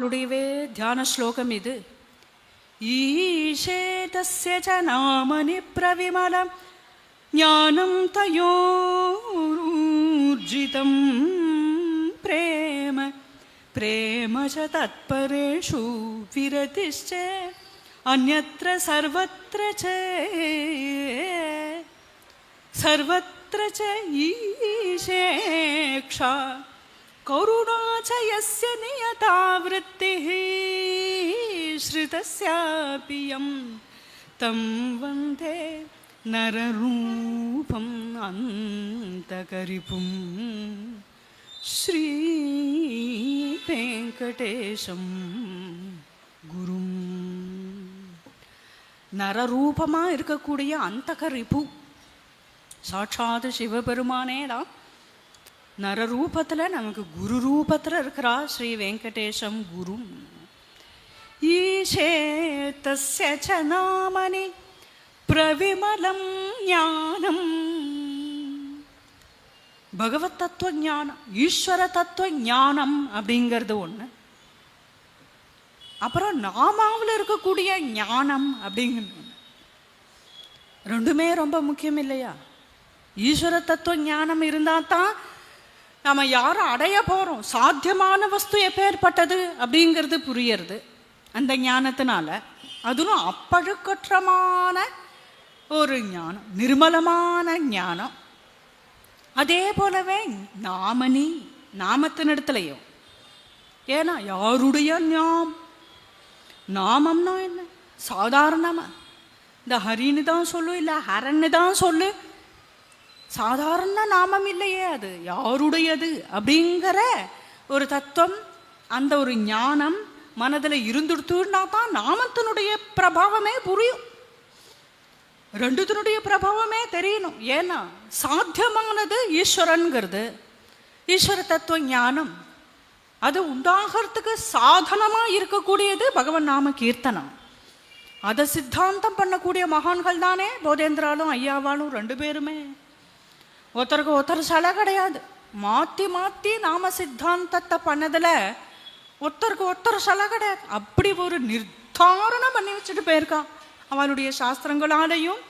ளுடையவே தியான ஸ்லோகம் இது. ஈஷே தஸ்ய ச நாமனி பிரவிமலம் ஞானம் தயோர்ஜிதம் பிரேம பிரேம ச தத்பரேஷு விரதிஷ்ச அன்யத்ர சர்வத்ர ச சர்வத்ர ச ஈஷேக்ஷா கருணா ச யஸ்ய நியதா விருத்திஹ ஸ்ருதஸ்யாபி யம் தம் வந்தே நரரூபம் அந்தகரிபும் ஸ்ரீ வெங்கடேஷம் குரும். நரரூபமாக இருக்கக்கூடிய அந்தகரிபு சாட்சாத் சிவபெருமானே தான் நரரூபத்தில் நமக்கு குரு ரூபத்தில் இருக்கிறா ஸ்ரீ வெங்கடேஷம் குரு. ஈஷே தஸ்ய ச நாமனி பிரவிமலம் ஞானம். பகவத் தத்துவ ஞானம், ஈஸ்வர தத்துவ ஞானம் அப்படிங்கிறது ஒன்று. அப்புறம் நாமாவில் இருக்கக்கூடிய ஞானம் அப்படிங்கிறது ஒன்று. ரெண்டுமே ரொம்ப முக்கியம் இல்லையா? ஈஸ்வர தத்துவ ஞானம் இருந்தால் தான் நம்ம யாரும் அடைய போகிறோம், சாத்தியமான வஸ்து எப்பேற்பட்டது அப்படிங்கிறது புரியறது அந்த ஞானத்தினால. அதுவும் அப்பழுக்கற்றமான ஒரு ஞானம், நிர்மலமான ஞானம். அதே போலவே நாமனி, நாமத்தின் இடத்துலையும். ஏன்னா யாருடைய நாமம்னா என்ன? சாதாரணமாக இந்த ஹரின்னு தான் சொல்லு, இல்லை ஹரன்னு தான் சொல்லு, சாதாரண நாமம் இல்லையே, அது யாருடையது அப்படிங்கிற ஒரு தத்துவம், அந்த ஒரு ஞானம் மனதில் இருந்துடுத்துனா தான் நாமத்தினுடைய பிரபாவமே புரியும், ரெண்டுத்தினுடைய பிரபாவமே தெரியணும். ஏன்னா சாத்தியமானது ஈஸ்வரன்கிறது, ஈஸ்வர தத்துவ ஞானம். அது உண்டாகிறதுக்கு சாதனமாக இருக்கக்கூடியது பகவன் நாம கீர்த்தனம். அதை சித்தாந்தம் பண்ணக்கூடிய மகான்கள் தானே போதேந்திராலும் ஐயாவாலும் ரெண்டு பேருமே. ஒருத்தருக்கு ஒருத்தர் சிலை கிடையாது, மாற்றி மாற்றி நாம சித்தாந்தத்தை பண்ணதில் ஒருத்தருக்கு ஒருத்தர் சிலை கிடையாது. அப்படி ஒரு நிர்தாரணம் பண்ணி வச்சுட்டு போயிருக்கான். அவனுடைய சாஸ்திரங்களாலையும்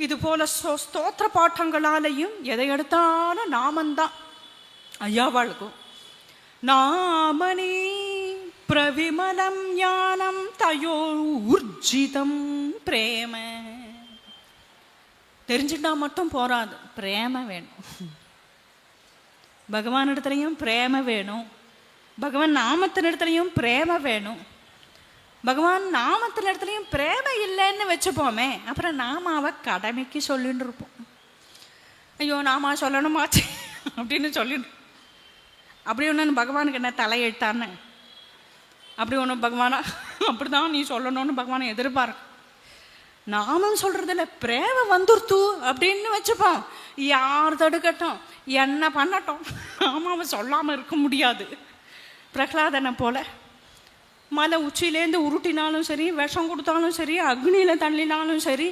இது போல ஸ்தோத்திர பாட்டங்களாலையும் எதை எடுத்தாலும் நாமந்தான் ஐயாவாளுக்கும். நாமனி பிரவிமலம் ஞானம் தயோ ஊர்ஜிதம் பிரேம. தெரிஞ்சுட்டா மட்டும் போராது, பிரேம வேணும். பகவான் இடத்துலையும் பிரேம வேணும், பகவான் நாமத்தின் இடத்துலையும் பிரேம வேணும். பகவான் நாமத்தின் இடத்துலையும் பிரேம இல்லைன்னு வச்சுப்போமே, அப்புறம் நாம அவ கடமைக்கு சொல்லிட்டு இருப்போம். ஐயோ நாம சொல்லணுமாச்சு அப்படின்னு சொல்லிட்டு, அப்படி ஒன்று பகவானுக்கு என்ன தலையெழுத்தான்னு, அப்படி ஒன்று பகவானா அப்படிதான் நீ சொல்லணும்னு பகவானை எதிர்பார்க்க. நாமும் சொல்றதில்ல, பிரேம வந்துருத்து அப்படின்னு வச்சுப்போம். யார் தடுக்கட்டும், என்ன பண்ணட்டும், நாம அவன் சொல்லாமல் இருக்க முடியாது. பிரகலாதனை போல மலை உச்சியிலேருந்து உருட்டினாலும் சரி, விஷம் கொடுத்தாலும் சரி, அக்னியில் தள்ளினாலும் சரி,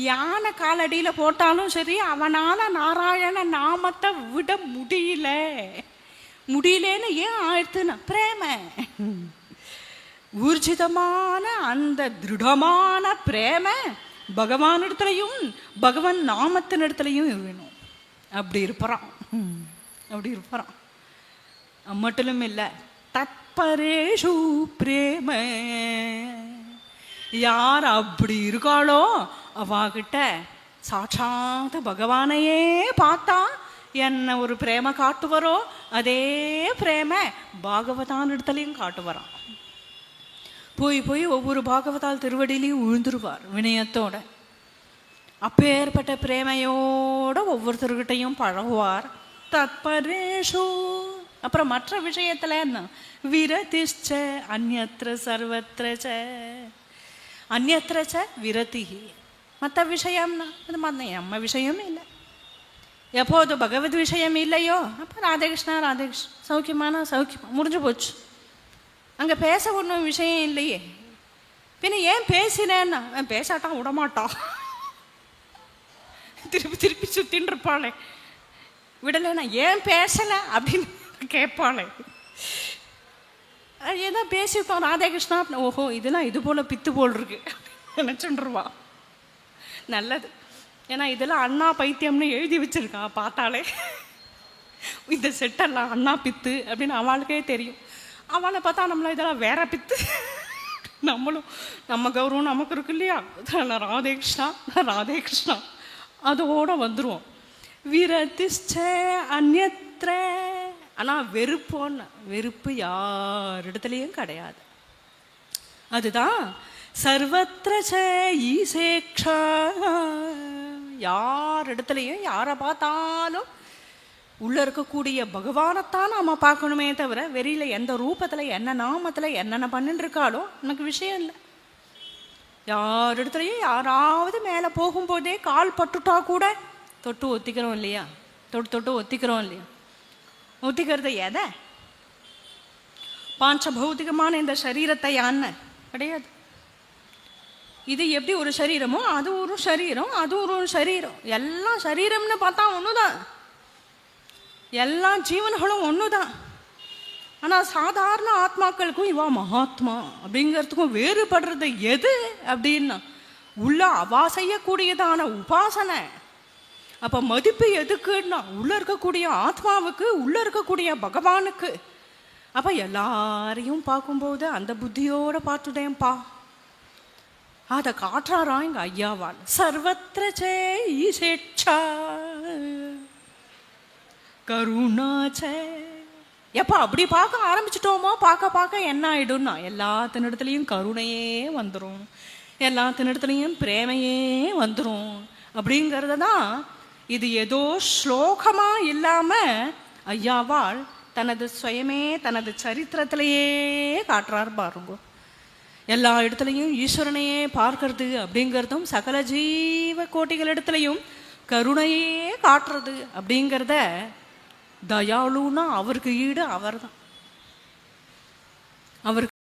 யானை காலடியில் போட்டாலும் சரி, அவனால் நாராயண நாமத்தை விட முடியலன்னு ஏன் ஆயிடுத்துன்னா பிரேம. ஊர்ஜிதமான அந்த திருடமான பிரேம பகவானிடத்துலையும் பகவான் நாமத்தின் இடத்துலையும் வேணும். அப்படி இருப்பான். மட்டும் இல்லை, தத்பரேஷு பிரேம. யார் அப்படி இருக்காளோ அவாகிட்ட சாட்சாத் பகவானையே பார்த்தா என்ன ஒரு பிரேம காட்டுவரோ, அதே பிரேம பாகவதான் இடத்துலையும் காட்டுவரான். போய் போய் ஒவ்வொரு பாகவதால் திருவடியிலையும் விழுந்துருவார் வினயத்தோட. அப்பேற்பட்ட பிரேமையோட ஒவ்வொருத்தர்கிட்டையும் பழகுவார். தத்பரேஷு. அப்புறம் மற்ற விஷயத்துல என்ன? விரதிஷ்ச அந்யத்ர சர்வத்ர ச. அந்யத்ர ச விரதி. மற்ற விஷயம்னா அது நம்ம விஷயம் இல்லை. எப்போது பகவத் விஷயம் இல்லையோ அப்போ ராதேகிருஷ்ணா ராதேகிருஷ்ணா, சௌக்கியமான சௌக்கியமா, முடிஞ்சு போச்சு. அங்கே பேச ஒன்றும் விஷயம் இல்லையே. பின்ன ஏன் பேசினேன்னா, பேசாட்டா விடமாட்டா, திருப்பி திருப்பி சுத்தின்னு இருப்பாளே, விடலைன்னா ஏன் பேசலை அப்படின்னு கேட்பாளே. ஏதோ பேசியிருக்கோம் ராதாகிருஷ்ணா, ஓஹோ இதெல்லாம் இது போல் பித்து போல் இருக்கு நினச்சுருவா. நல்லது, ஏன்னா இதெல்லாம் அண்ணா பைத்தியம்னு எழுதி வச்சிருக்கான். பார்த்தாலே இந்த செட்டெல்லாம் அண்ணா பித்து அப்படின்னு அவளுக்கே தெரியும். அவளை பார்த்தா நம்மள இதெல்லாம் வேற பித்து. நம்மளும் நம்ம கௌரவம் நமக்கு இருக்கு இல்லையா, ராதே கிருஷ்ணா ராதே கிருஷ்ணா அதோட வந்துடுவோம். விரதிஷ்ட அந்யத்ர. ஆனால் வெறுப்போன்னு, வெறுப்பு யார் இடத்துலையும் கிடையாது. அதுதான் சர்வத்திர ஈசேக்ஷா. யார் இடத்துலையும் யாரை பார்த்தாலும் உள்ளே இருக்கக்கூடிய பகவானைத்தான் நாம் பார்க்கணுமே தவிர வெளியில் எந்த ரூபத்தில் என்ன நாமத்தில் என்னென்ன பண்ணிட்டு இருக்காளோ எனக்கு விஷயம் இல்லை. யார் இடத்துலையும் யாராவது மேலே போகும்போதே கால் பட்டுட்டா கூட தொட்டு ஒத்திக்கிறோம் இல்லையா, தொட்டு ஒத்திக்கிறோம் இல்லையா. ஒத்திக்கிறது எதை? பாஞ்ச பௌதிகமான இந்த சரீரத்தை யான்னு கிடையாது. இது எப்படி ஒரு சரீரமோ அது ஒரு சரீரம், அது ஒரு சரீரம். எல்லாம் சரீரம்னு பார்த்தா ஒன்று தான், எல்லா ஜீவன்களும் ஒன்று தான். ஆனால் சாதாரண ஆத்மாக்களுக்கும் இவா மகாத்மா அப்படிங்கிறதுக்கும் வேறுபடுறது எது அப்படின்னா உள்ள அவா செய்யக்கூடியதான உபாசனை. அப்போ மதிப்பு எதுக்குன்னா உள்ள இருக்கக்கூடிய ஆத்மாவுக்கு, உள்ள இருக்கக்கூடிய பகவானுக்கு. அப்போ எல்லாரையும் பார்க்கும்போது அந்த புத்தியோடு பார்த்துட்டேன்ப்பா, அதை காட்டுறாராம் எங்கள் ஐயாவால். சர்வத்திர ஈசேட்சா கருணாச்சே. எப்போ அப்படி பார்க்க ஆரம்பிச்சிட்டோமோ பார்க்க என்ன ஆயிடும்னா எல்லாத்தினிடத்துலையும் கருணையே வந்துடும், எல்லாத்தினிடத்துலையும் பிரேமையே வந்துடும். அப்படிங்கிறத தான் இது ஏதோ ஸ்லோகமாக இல்லாமல் ஐயாவால் தனது சுயமே தனது சரித்திரத்திலேயே காட்டுறார் பாருங்க. எல்லா இடத்துலையும் ஈஸ்வரனையே பார்க்கறது அப்படிங்கிறதும் சகல ஜீவ கோட்டிகள் இடத்துலையும் கருணையே காட்டுறது அப்படிங்கிறத தயாளுன்னா அவருக்கு ஈடு அவர் தான். அவருக்கு